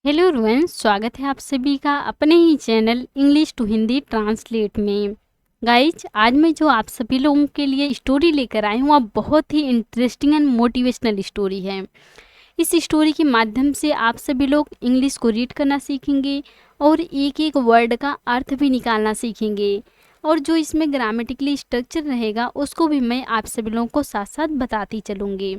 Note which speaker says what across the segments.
Speaker 1: Hello everyone, स्वागत है आप सभी का अपने ही channel English to Hindi translate में। गाइज, आज मैं जो आप सभी लोगों के लिए स्टोरी लेकर आई हूँ, वह बहुत ही इंटरेस्टिंग एंड मोटिवेशनल स्टोरी है। इस स्टोरी के माध्यम से आप सभी लोग इंग्लिश को रीड करना सीखेंगे और एक एक वर्ड का अर्थ भी निकालना सीखेंगे। और जो इसमें ग्रामेटिकली स्ट्रक्चर रहेगा उसको भी मैं आप सभी लोगों को साथ साथ बताती चलूँगी।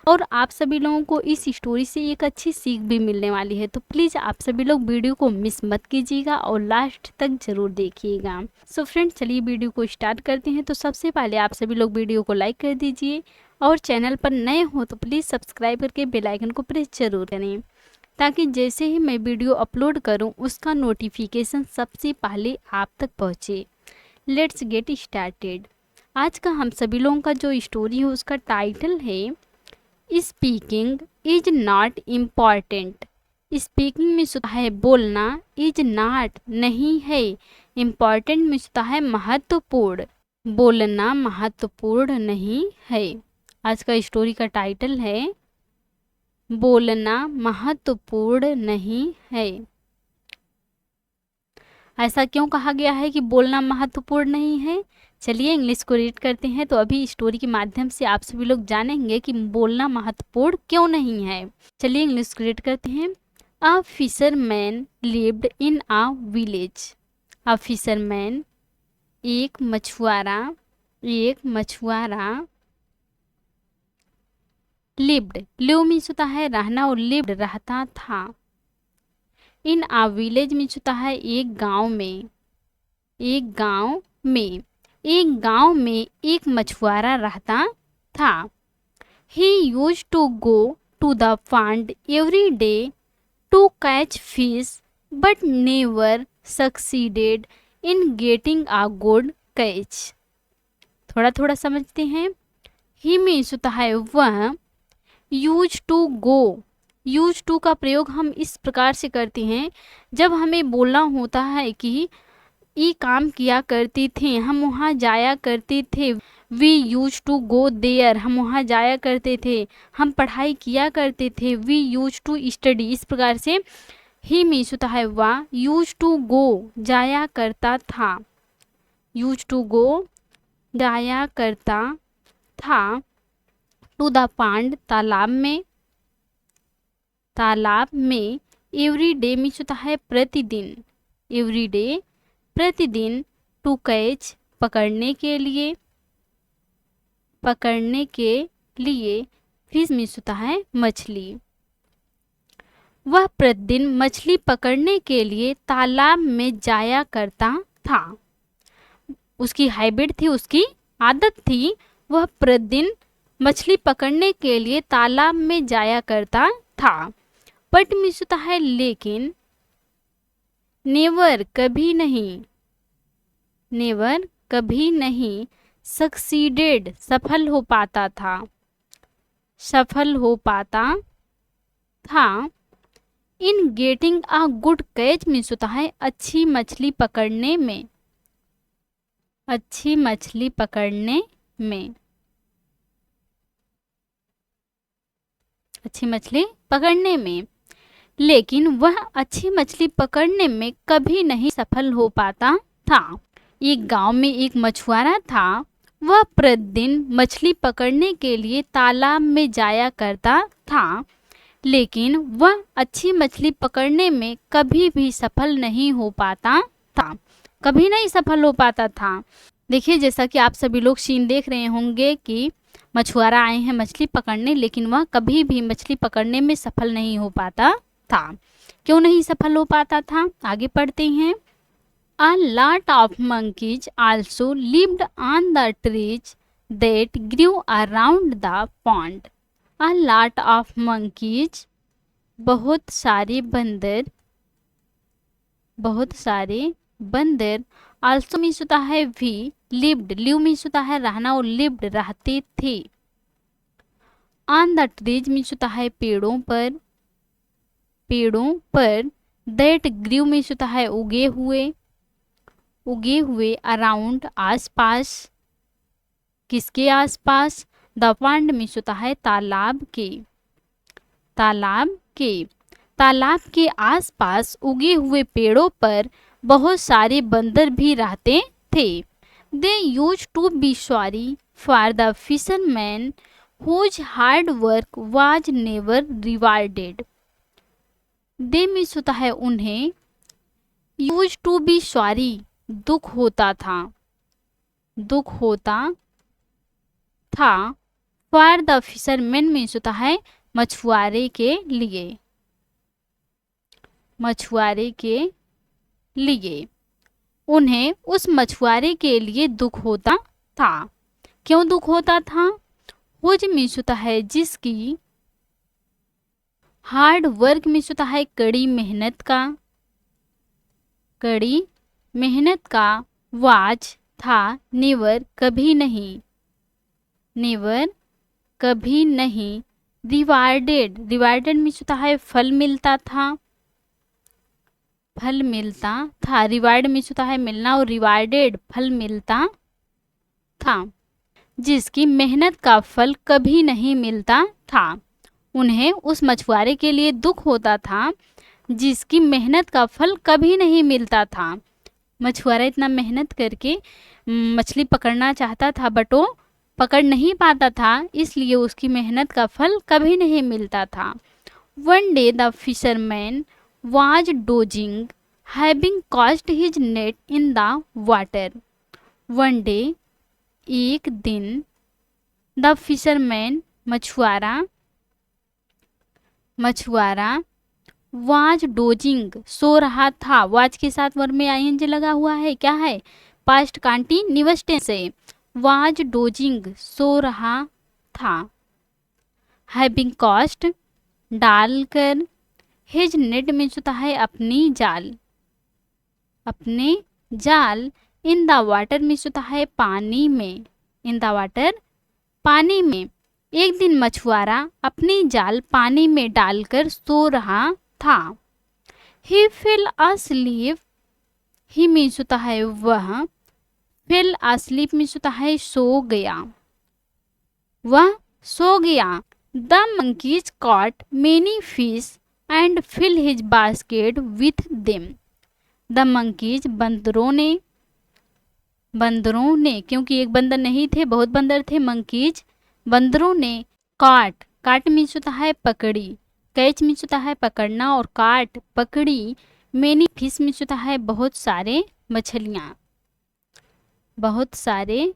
Speaker 1: और आप सभी लोगों को इस स्टोरी से एक अच्छी सीख भी मिलने वाली है, तो प्लीज़ आप सभी लोग वीडियो को मिस मत कीजिएगा और लास्ट तक ज़रूर देखिएगा। सो फ्रेंड्स, चलिए वीडियो को स्टार्ट करते हैं। तो सबसे पहले आप सभी लोग वीडियो को लाइक कर दीजिए और चैनल पर नए हो तो प्लीज़ सब्सक्राइब करके बेल आइकन को प्रेस जरूर करें, ताकि जैसे ही मैं वीडियो अपलोड करूं उसका नोटिफिकेशन सबसे पहले आप तक पहुंचे। Let's get started. आज का हम सभी लोगों का जो स्टोरी है उसका टाइटल है speaking is not important. Speaking में होता है बोलना, इज नॉट नहीं है, इम्पॉर्टेंट में होता है महत्वपूर्ण, बोलना महत्वपूर्ण नहीं है। आज का स्टोरी का टाइटल है बोलना महत्वपूर्ण नहीं है। ऐसा क्यों कहा गया है कि बोलना महत्वपूर्ण नहीं है? चलिए इंग्लिश को रीड करते हैं। तो अभी स्टोरी के माध्यम से आप सभी लोग जानेंगे कि बोलना महत्वपूर्ण क्यों नहीं है। चलिए इंग्लिश को रीड करते हैं। A fisherman lived in a village. A fisherman एक मछुआरा लिव्ड, लिव मीन्स होता है रहना और लिव्ड रहता था। इन आ विलेज मीन्स होता है एक गांव में, एक गांव में एक मछुआरा रहता था। He use to go to the pond every day to catch fish but never succeeded in getting a good catch. थोड़ा थोड़ा समझते हैं। ही मीन्स होता है वह, use to go, use to का प्रयोग हम इस प्रकार से करते हैं जब हमें बोलना होता है कि ये काम किया करती थी, हम वहाँ जाया करते थे। We use to go there, हम वहाँ जाया करते थे, हम पढ़ाई किया करते थे। वी यूज टू स्टडी, इस प्रकार से ही मीन्स होता है वह, यूज टू गो जाया करता था, यूज टू गो जाया करता था। टू द पॉन्ड तालाब में एवरी डे मीन्स होता है प्रतिदिन, एवरी डे प्रतिदिन। टू कैच पकड़ने के लिए फिश मीन्स होता है मछली। वह प्रतिदिन मछली पकड़ने के लिए तालाब में जाया करता था। उसकी हैबिट थी, उसकी आदत थी, वह प्रतिदिन मछली पकड़ने के लिए तालाब में जाया करता था। बट मीन्स होता है लेकिन, नेवर कभी नहीं, नेवर कभी नहीं, सक्सीडेड सफल हो पाता था, सफल हो पाता था। इन getting a good catch means होता है अच्छी मछली पकड़ने में, अच्छी मछली पकड़ने में, अच्छी मछली पकड़ने में। लेकिन वह अच्छी मछली पकड़ने में कभी नहीं सफल हो पाता था। एक गांव में एक मछुआरा था। वह प्रतिदिन मछली पकड़ने के लिए तालाब में जाया करता था, लेकिन वह अच्छी मछली पकड़ने में कभी भी सफल नहीं हो पाता था, कभी नहीं सफल हो पाता था। देखिए, जैसा कि आप सभी लोग सीन देख रहे होंगे कि मछुआरा आए हैं मछली पकड़ने, लेकिन वह कभी भी मछली पकड़ने में सफल नहीं हो पाता था। क्यों नहीं सफल हो पाता था? आगे पढ़ते हैं। A lot of monkeys also lived on the trees that grew around the pond. A lot of monkeys, बहुत सारे बंदर, also मीन्स होता है भी, lived, live मीन्स होता है रहना और lived रहते थे। On the trees मीन्स होता है पेड़ों पर। That grew मीन्स होता है उगे हुए, अराउंड आसपास, किसके आसपास? द पॉन्ड मीन्स होता है तालाब के, तालाब के आसपास उगे हुए पेड़ों पर बहुत सारे बंदर भी रहते थे। They use to be sorry for the fisherman whose hard work was never rewarded. They means होता है उन्हें, यूज टू बी सॉरी दुख होता था, दुख होता था, फॉर द फिशरमैन मीन्स होता है मछुआरे के लिए, मछुआरे के लिए, उन्हें उस मछुआरे के लिए दुख होता था। क्यों दुख होता था? हुज मीन्स होता है जिसकी, हार्ड वर्क मीन्स होता है कड़ी मेहनत का, कड़ी मेहनत का, वाज था, नेवर कभी नहीं, नेवर कभी नहीं, रिवार्डेड, रिवार्डेड मीन्स होता है फल मिलता था, फल मिलता था, रिवार्ड मीन्स होता है मिलना और रिवार्डेड फल मिलता था, जिसकी मेहनत का फल कभी नहीं मिलता था। उन्हें उस मछुआरे के लिए दुख होता था जिसकी मेहनत का फल कभी नहीं मिलता था। मछुआरा इतना मेहनत करके मछली पकड़ना चाहता था बट वो पकड़ नहीं पाता था, इसलिए उसकी मेहनत का फल कभी नहीं मिलता था। One day the fisherman was dozing having cast his net in the water. One day एक दिन, द फिशरमैन मछुआरा, मछुआरा, वाज डोजिंग सो रहा था, वाज के साथ वर्ब में आईएनजी लगा हुआ है, क्या है? पास्ट कंटीन्यूअस टेंस है। वाज डोजिंग सो रहा था, हैविंग कास्ट डालकर, हिज नेट में होता है अपनी जाल, अपने जाल, इन द वाटर में होता है पानी में, इन द वाटर पानी में। एक दिन मछुआरा अपनी जाल पानी में डालकर सो रहा था। ही फेल asleep, ही मीन्स होता है वह, फेल asleep मीन्स होता है सो गया, वह सो गया। The monkeys caught many fish and fill his basket with them। The monkeys बंदरों ने, क्योंकि एक बंदर नहीं थे बहुत बंदर थे, मंकीज बंदरों ने, काट, काट मीन्स होता है पकड़ी, कैच मीन्स होता है पकड़ना और काट पकड़ी, मेनी फिश मीन्स होता है बहुत सारे मछलियाँ, बहुत सारे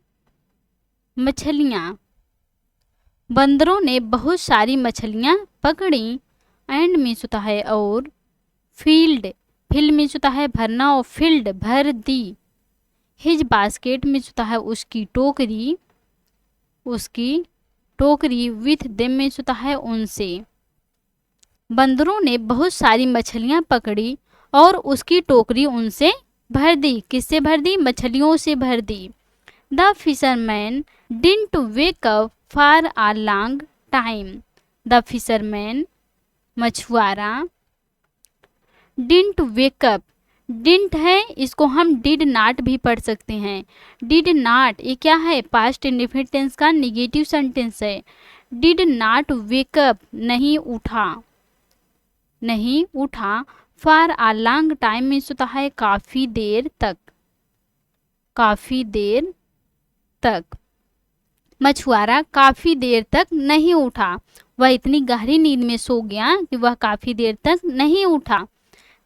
Speaker 1: मछलियाँ। बंदरों ने बहुत सारी मछलियाँ पकड़ी, एंड मीन्स होता है और, फील्ड, फिल मीन्स होता है भरना और फील्ड भर दी, हिज बास्केट मीन्स होता है उसकी टोकरी, उसकी टोकरी, विथ देम मीन्स होता है उनसे। बंदरों ने बहुत सारी मछलियाँ पकड़ी और उसकी टोकरी उनसे भर दी। किससे भर दी? मछलियों से भर दी। The fisherman didn't wake up for a long time. The fisherman मछुआरा, डिडंट वेक अप, डिडंट है इसको हम डिड नॉट भी पढ़ सकते हैं। डिड नॉट ये क्या है? पास्ट इंडेफिनिट टेंस का निगेटिव सेंटेंस है। डिड नॉट वेक अप नहीं उठा, नहीं उठा, for a long time means होता है काफ़ी देर तक, काफ़ी देर तक। मछुआरा काफ़ी देर तक नहीं उठा, वह इतनी गहरी नींद में सो गया कि वह काफ़ी देर तक नहीं उठा।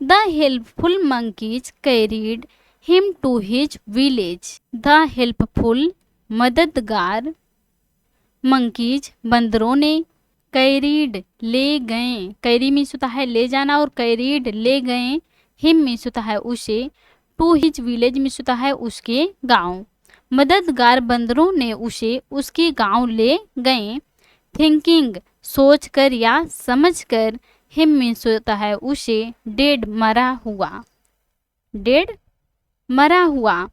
Speaker 1: The helpful monkeys carried him to his village। The helpful मददगार, मंकीज बंदरों ने, कैरीड ले गए, कैरी मीन्स होता है ले जाना और कैरीड ले गए, हिम मीन्स होता है उसे, टू हिज विलेज मीन्स होता है उसके गांव। मददगार बंदरों ने उसे उसके गांव ले गए। थिंकिंग सोच कर या समझ कर, हिम मीन्स होता है उसे, डेड मरा हुआ, डेड मरा हुआ।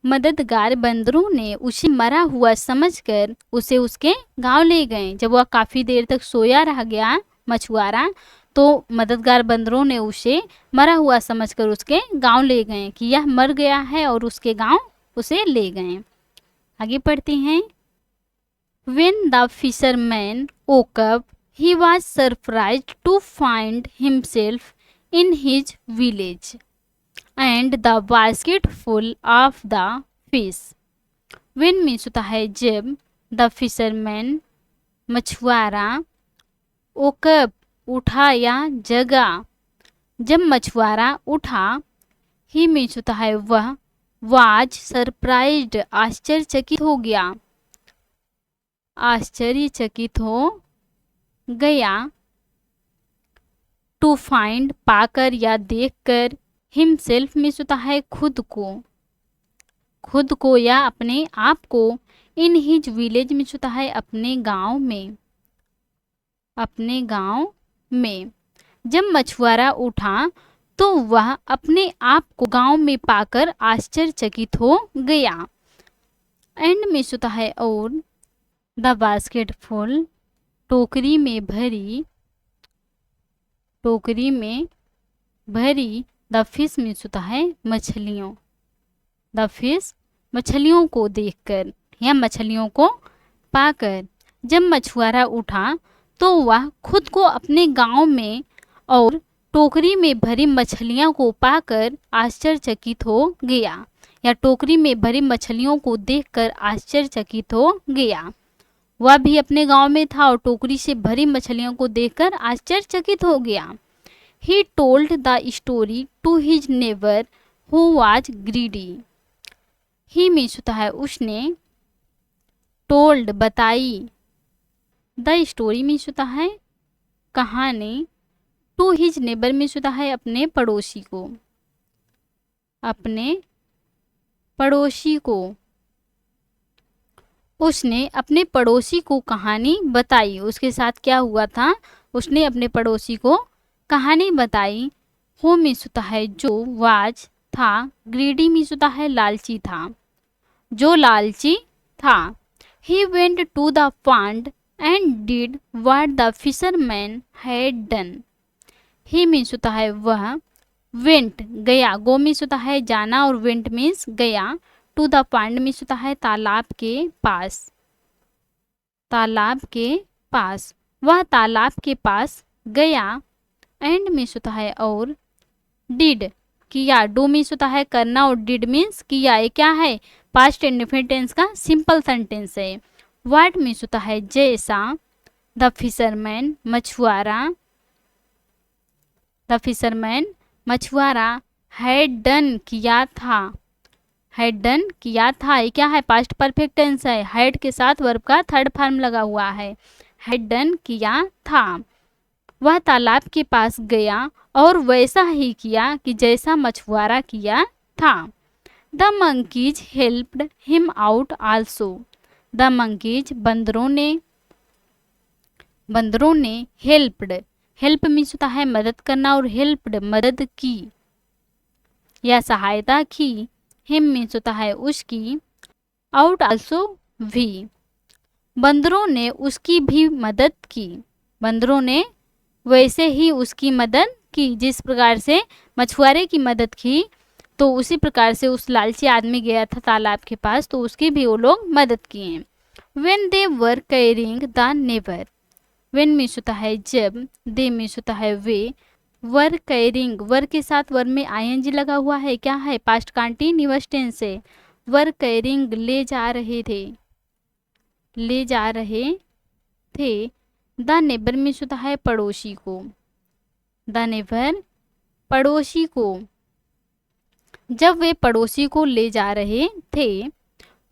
Speaker 1: मददगार बंदरों ने उसे मरा हुआ समझकर उसे उसके गांव ले गए। जब वह काफ़ी देर तक सोया रह गया मछुआरा, तो मददगार बंदरों ने उसे मरा हुआ समझकर उसके गांव ले गए कि यह मर गया है और उसके गांव उसे ले गए। आगे पढ़ते हैं। When the fisherman woke up, he was surprised to find himself in his village and the basket full of the fish. When means होता है जब, द फिशरमैन मछुआरा, ओकअप उठा या जगा, जब मछुआरा उठा, ही मीन्स होता है वह, वाज सरप्राइज्ड आश्चर्यचकित हो गया, आश्चर्यचकित हो गया, टू फाइंड पाकर या देखकर, हिमसेल्फ मीन्स होता है खुद को या अपने आप को, इन हिज विलेज मीन्स होता है अपने गांव में, अपने गांव में। जब मछुआरा उठा तो वह अपने आप को गांव में पाकर आश्चर्यचकित हो गया। एंड मीन्स होता है और, द बास्केट फुल टोकरी में भरी, टोकरी में भरी, द फिश मीन्स होता है मछलियों, द फिश मछलियों को देखकर या मछलियों को पाकर। जब मछुआरा उठा तो वह खुद को अपने गांव में और टोकरी में भरी मछलियों को पाकर आश्चर्यचकित हो गया, या टोकरी में भरी मछलियों को देखकर आश्चर्यचकित हो गया। वह भी अपने गांव में था और टोकरी से भरी मछलियों को देखकर आश्चर्यचकित हो गया। He told the story to his neighbor who was greedy. He means होता है उसने, told बताई, the story मीन्स होता है कहानी, to his neighbor मीन्स होता है अपने पड़ोसी को, अपने पड़ोसी को। उसने अपने पड़ोसी को कहानी बताई। उसके साथ क्या हुआ था, उसने अपने पड़ोसी को कहानी बताई। हो मीन्स होता है जो, वाज था, ग्रीडी मीन्स होता है लालची था, जो लालची था। He went to the pond and did what the fisherman had done. He means होता है वह, वेंट गया, गो मीन्स होता है जाना और वेंट मीन्स गया, टू द पॉन्ड मीन्स होता है तालाब के पास, तालाब के पास, वह तालाब के पास गया। एंड मीन्स होता है और, डिड किया, डू मीन्स होता है करना और डिड मीन्स किया। ये क्या है, पास्ट इंडेफिनिट टेंस का सिंपल सेंटेंस है। व्हाट मीन्स होता है जैसा, द फिशरमैन मछुआरा, द फिशरमैन मछुआरा, हैड डन किया था, हैड डन किया था। ये क्या है, पास्ट परफेक्ट टेंस है, हैड के साथ वर्ब का थर्ड फॉर्म लगा हुआ है, हैड डन किया था। वह तालाब के पास गया और वैसा ही किया कि जैसा मछुआरा किया था। The monkeys helped him out also. The monkeys बंदरों ने हेल्प्ड, हेल्प मीन्स होता है मदद करना और हेल्प्ड मदद की या सहायता की। हिम मीन्स होता है उसकी, आउट आल्सो भी, बंदरों ने उसकी भी मदद की। बंदरों ने वैसे ही उसकी मदद की, जिस प्रकार से मछुआरे की मदद की तो उसी प्रकार से उस लालची आदमी गया था तालाब के पास तो उसकी भी वो लोग मदद किए। When they were carrying the neighbor, when means होता है जब, दे मीन्स होता है वे, वर कैरिंग, वर के साथ वर में आईएनजी लगा हुआ है, क्या है, पास्ट कंटीन्यूअस टेंस है। वर कैरिंग ले जा रहे थे, ले जा रहे थे। द नेबर मीन्स होता है पड़ोसी को, द नेबर पड़ोसी को, जब वे पड़ोसी को ले जा रहे थे।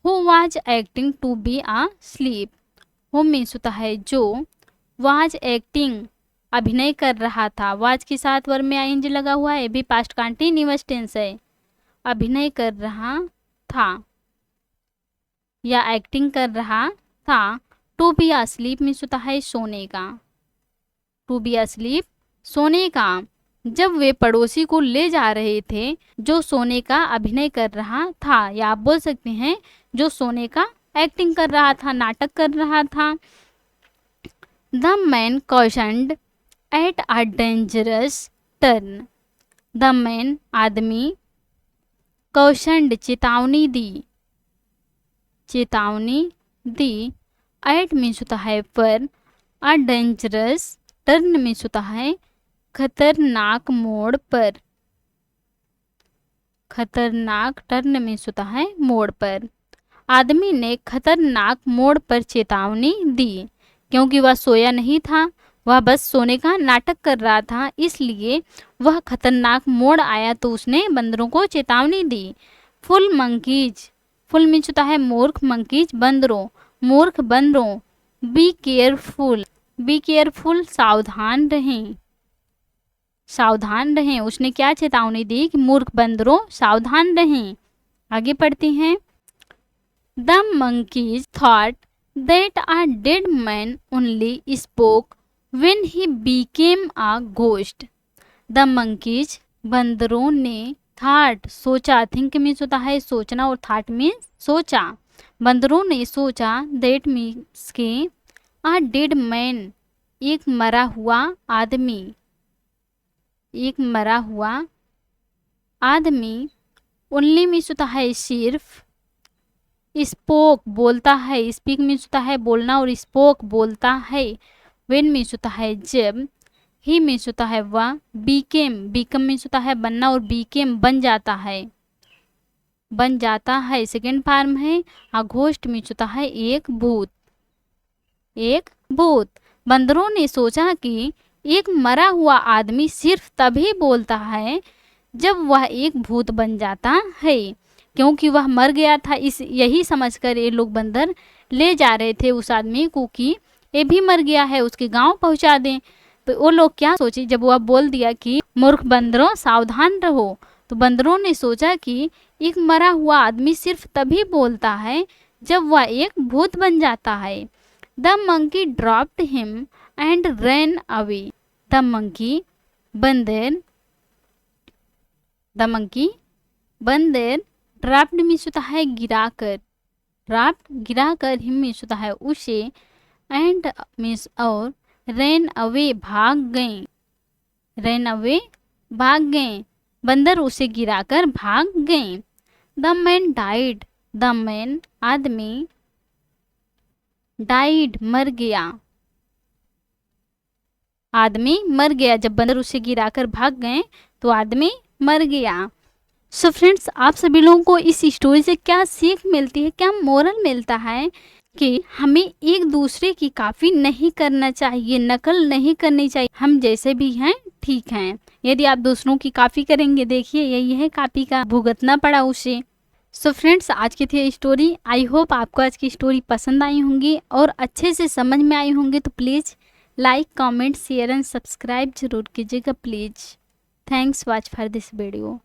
Speaker 1: Who was acting to be asleep, who means होता है जो, वाज एक्टिंग अभिनय कर रहा था, वाज के साथ वर्ब में आईएनजी लगा हुआ है, भी पास्ट कंटीन्यूअस टेंस है, अभिनय कर रहा था या एक्टिंग कर रहा था। टू बी अस्लीप मीन्स होता है सोने का, टू बी अस्लीप सोने का। जब वे पड़ोसी को ले जा रहे थे जो सोने का अभिनय कर रहा था, या आप बोल सकते हैं जो सोने का एक्टिंग कर रहा था, नाटक कर रहा था। The man cautioned at a dangerous turn, the man आदमी, कॉशन्ड चेतावनी दी, चेतावनी दी। एट मीन्स होता है पर, अ डेंजरस टर्न मीन्स होता है खतरनाक मोड़ पर। खतरनाक टर्न मीन्स होता है मोड़ पर। आदमी ने खतरनाक मोड़ पर चेतावनी दी, क्योंकि वह सोया नहीं था, वह बस सोने का नाटक कर रहा था, इसलिए वह खतरनाक मोड़ आया तो उसने बंदरों को चेतावनी दी। फुल मंकीज, फुल मीन्स होता है मूर्ख, मंकीज बंदरों, मूर्ख बंदरों। बी केयरफुल, बी केयरफुल सावधान रहें, सावधान रहें। उसने क्या चेतावनी दी कि मूर्ख बंदरों सावधान रहें। आगे पढ़ते हैं। The monkeys thought that a dead man only spoke when he became a ghost. The monkeys, बंदरों ने thought सोचा, think मीन्स होता है सोचना और thought मीन्स सोचा। बंदरों ने सोचा that मीन्स के a dead man एक मरा हुआ आदमी, एक मरा हुआ आदमी। ओनली मीन्स होता है सिर्फ। स्पोक बोलता है, स्पीक मीन्स होता है बोलना और स्पोक बोलता है। वेन मीन्स होता है जब। ही मीन्स होता है वह। बीकेम, बीकम मीन्स होता है बनना और बीकेम बन जाता है, बन जाता है सेकेंड फॉर्म है। घोस्ट मीन्स होता है एक भूत, एक भूत। बंदरों ने सोचा कि एक मरा हुआ आदमी सिर्फ तभी बोलता है जब वह एक भूत बन जाता है, क्योंकि वह मर गया था। इस यही समझकर ये लोग बंदर ले जा रहे थे उस आदमी को कि ये भी मर गया है, उसके गांव पहुंचा दें। तो वो लोग क्या सोचे, जब वह बोल दिया कि मूर्ख बंदरों सावधान रहो, तो बंदरों ने सोचा कि एक मरा हुआ आदमी सिर्फ तभी बोलता है जब वह एक भूत बन जाता है। The monkey dropped him and ran away. The monkey बंदर, द मंकी बंदर। ड्राफ्ट मीन्स होता है गिराकर, ड्राफ्ट गिराकर। हिम मीन्स होता है उसे, एंड मीन्स और। रैन अवे भाग गए, रैन अवे भाग गए। बंदर उसे गिराकर भाग गए। The man died, the man आदमी। डाइड मर गया, आदमी मर गया। जब बंदर उसे गिराकर भाग गए तो आदमी मर गया। सो फ्रेंड्स, आप सभी लोगों को इस स्टोरी से क्या सीख मिलती है, क्या मोरल मिलता है कि हमें एक दूसरे की कॉपी नहीं करना चाहिए, नकल नहीं करनी चाहिए। हम जैसे भी हैं ठीक हैं। यदि आप दूसरों की कॉपी करेंगे, देखिए यही है कॉपी का भुगतना पड़ा उसे। सो फ्रेंड्स, आज की थी स्टोरी। आई होप आपको आज की स्टोरी पसंद आई होंगी और अच्छे से समझ में आई होंगी। तो please like, comment, share and subscribe जरूर कीजिएगा please. Thanks watch for this video.